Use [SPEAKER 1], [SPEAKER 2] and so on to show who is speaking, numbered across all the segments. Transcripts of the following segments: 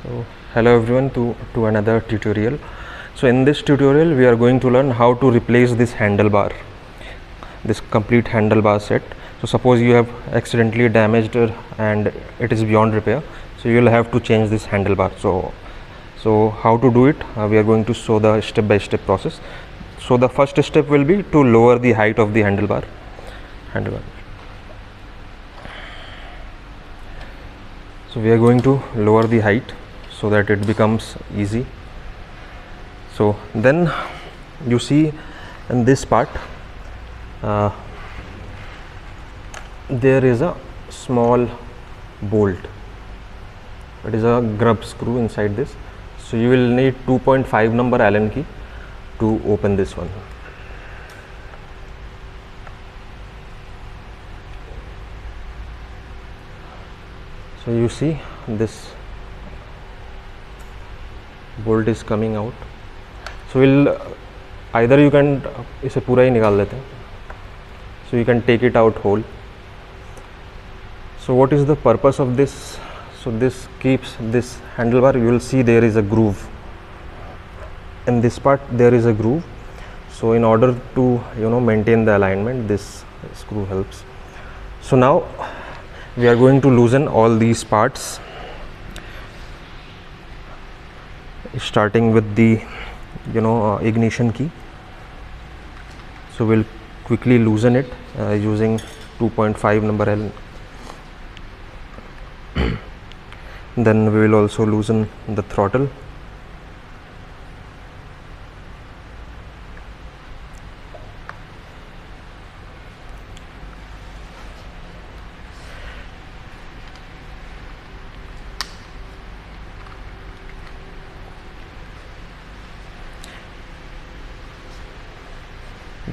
[SPEAKER 1] So hello everyone to another tutorial. So in this tutorial we are going to learn how to replace this handlebar, this complete handlebar set. So suppose you have accidentally damaged and it is beyond repair, so you will have to change this handlebar. So how to do it, we are going to show the step by step process. So the first step will be to lower the height of the handlebar. So we are going to lower the height so that it becomes easy. So then you see in this part there is a small bolt. It is a grub screw inside this. So you will need 2.5 number Allen key to open this one. So you see this bolt is coming out. So we'll either you can इसे पूरा ही निकाल लेते हैं. So you can take it out whole. So what is the purpose of this? So this keeps this handlebar. You will see there is a groove. In this part there is a groove. So in order to maintain the alignment, this screw helps. So now we are going to loosen all these parts, starting with the ignition key. So we'll quickly loosen it using 2.5 number Allen. Then we will also loosen the throttle.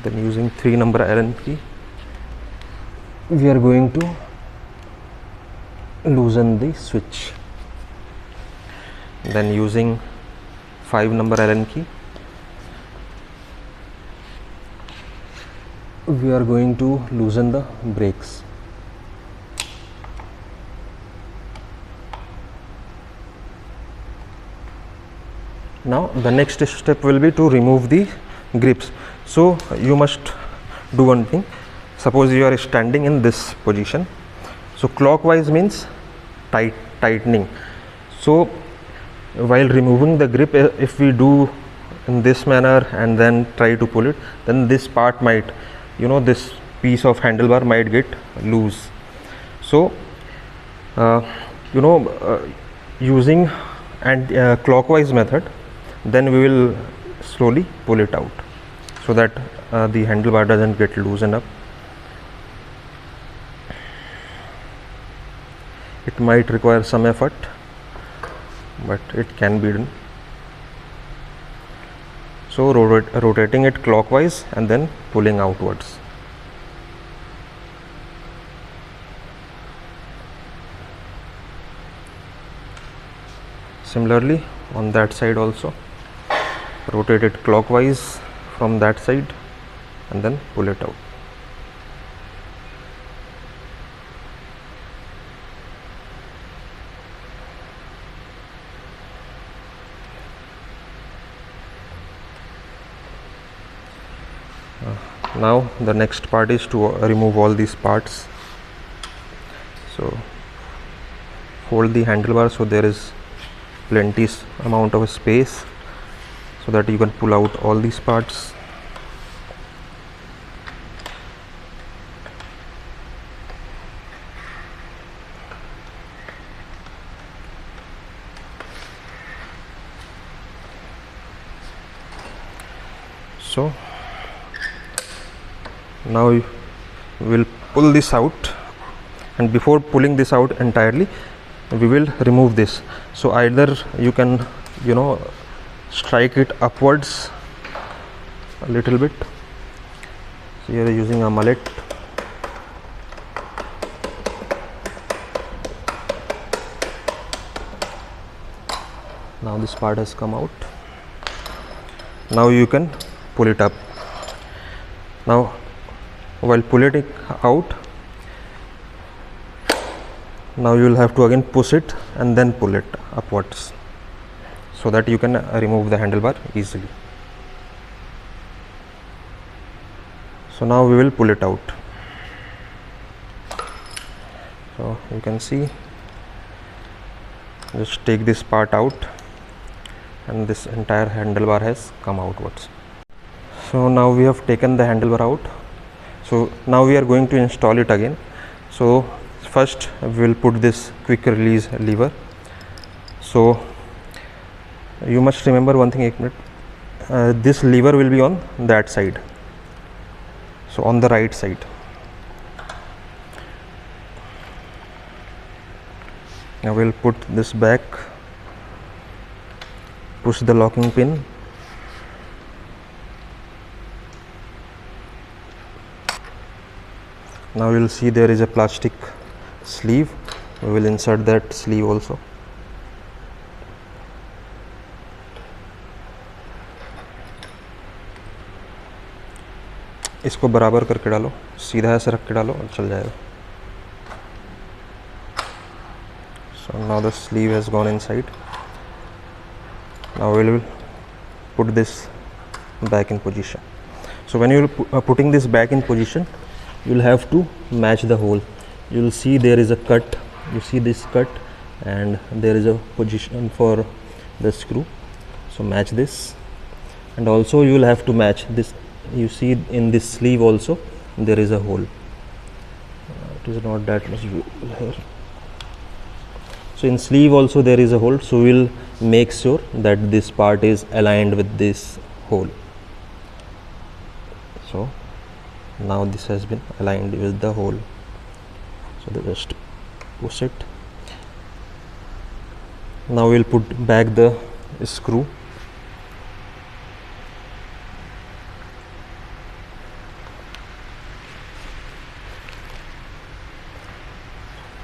[SPEAKER 1] Then using 3 number Allen key, we are going to loosen the switch. Then using 5 number Allen key, we are going to loosen the brakes. Now the next step will be to remove the grips. So you must do one thing. Suppose you are standing in this position. So clockwise means tightening. So while removing the grip, if we do in this manner and then try to pull it, then this part might, this piece of handlebar might get loose. So using clockwise method, then we will slowly pull it out so that the handlebar doesn't get loosened up. It might require some effort, but it can be done. So rotating it clockwise and then pulling outwards. Similarly on that side also, rotate it clockwise from that side and then pull it out. Now the next part is to remove all these parts. So fold the handlebar so there is plenty amount of space so that you can pull out all these parts. So now we will pull this out, and before pulling this out entirely, we will remove this. So either you can strike it upwards a little bit. So here using a mallet. Now this part has come out. Now you can pull it up. Now while pulling it out, now you will have to again push it and then pull it upwards. so that you can remove the handlebar easily. So now we will pull it out. So you can see, just take this part out and this entire handlebar has come outwards. So now we have taken the handlebar out. So now we are going to install it again. So first we will put this quick release lever. So you must remember one thing, this lever will be on that side, so on the right side. Now we'll put this back, push the locking pin, now you will see there is a plastic sleeve. We will insert that sleeve also. इसको बराबर करके डालो, सीधा ऐसे रख के डालो और चल जाएगा. So now the sleeve has gone inside. Now we will put this back in position. So when you are putting this back in position, you will have to match the hole. You will see there is a cut, you see this cut, and there is a position for the screw. So match this, and also you will have to match this. You see in this sleeve also there is a hole. It is not that much visible here. So in sleeve also there is a hole, so we will make sure that this part is aligned with this hole. So now this has been aligned with the hole, so just push it. Now we will put back the screw.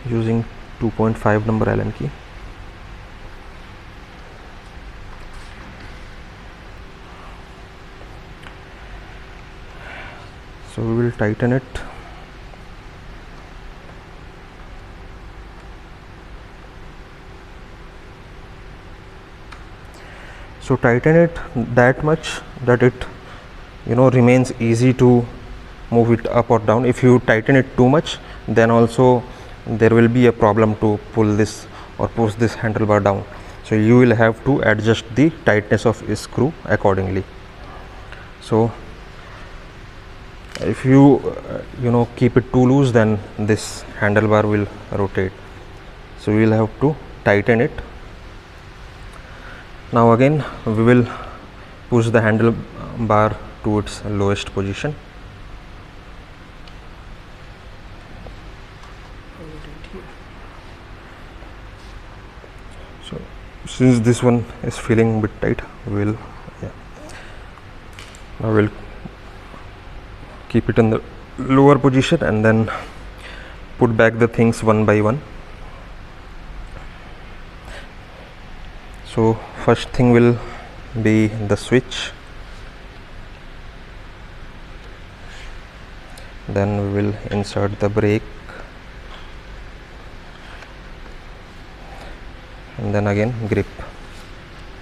[SPEAKER 1] Using 2.5 number Allen key. So we will tighten it. So tighten it that much that it remains easy to move it up or down. If you tighten it too much, then also there will be a problem to pull this or push this handlebar down. So you will have to adjust the tightness of a screw accordingly. So if you keep it too loose, then this handlebar will rotate. So we will have to tighten it. Now again we will push the handlebar to its lowest position. So since this one is feeling a bit tight, now we'll keep it in the lower position and then put back the things one by one. So first thing will be the switch, then we will insert the brake, and then again grip,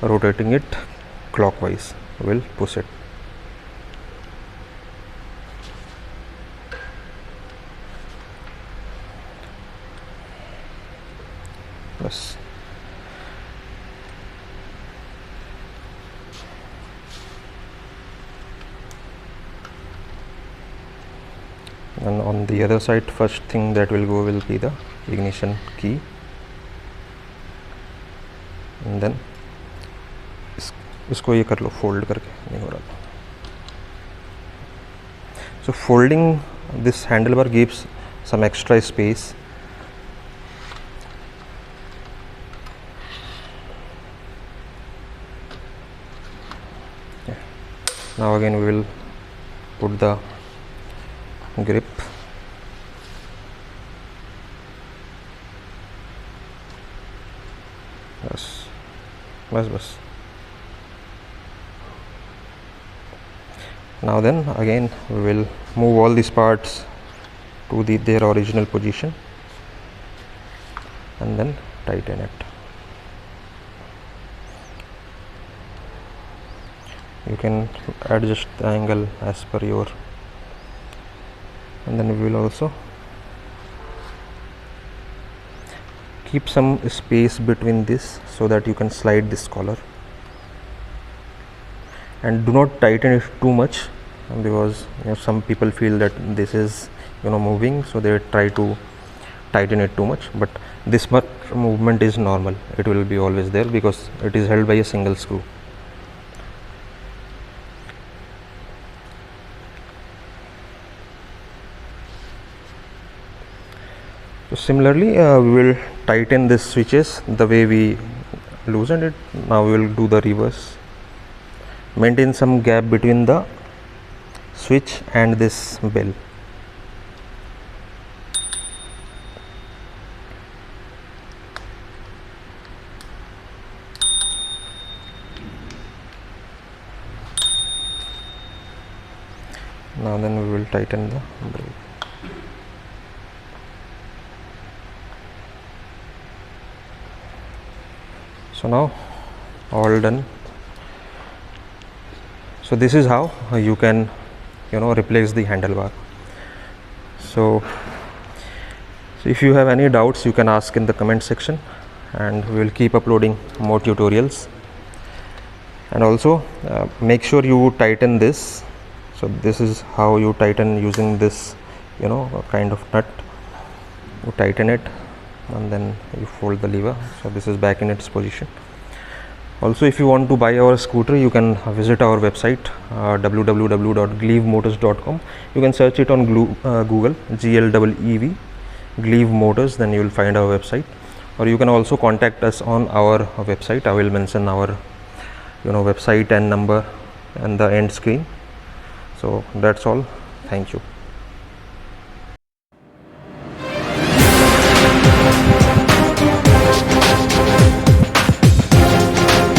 [SPEAKER 1] rotating it clockwise. We'll push it. Yes. And on the other side, first thing that will go will be the ignition key, and then इसको ये कर लो, fold करके, नहीं हो रहा. So folding this handlebar gives some extra space. Now again we will put the grip. Bas. Now then again we will move all these parts to their original position and then tighten it. You can adjust the angle as per your, and then we will also keep some space between this so that you can slide this collar, and do not tighten it too much, because some people feel that this is moving, so they try to tighten it too much, but this much movement is normal. It will be always there because it is held by a single screw. So similarly, we will tighten this switches the way we loosened it. Now we will do the reverse. Maintain some gap between the switch and this bell. Now then we will tighten the brake. So now all done. So this is how you can replace the handlebar. So if you have any doubts, you can ask in the comment section, and we will keep uploading more tutorials. And also make sure you tighten this. So this is how you tighten using this kind of nut. You tighten it and then you fold the lever, so this is back in its position. Also, if you want to buy our scooter, you can visit our website www.gleevmotors.com. you can search it on Google, GLEEV, Gleev Motors, then you will find our website. Or you can also contact us on our website. I will mention our website and number and the end screen. So that's all. Thank you.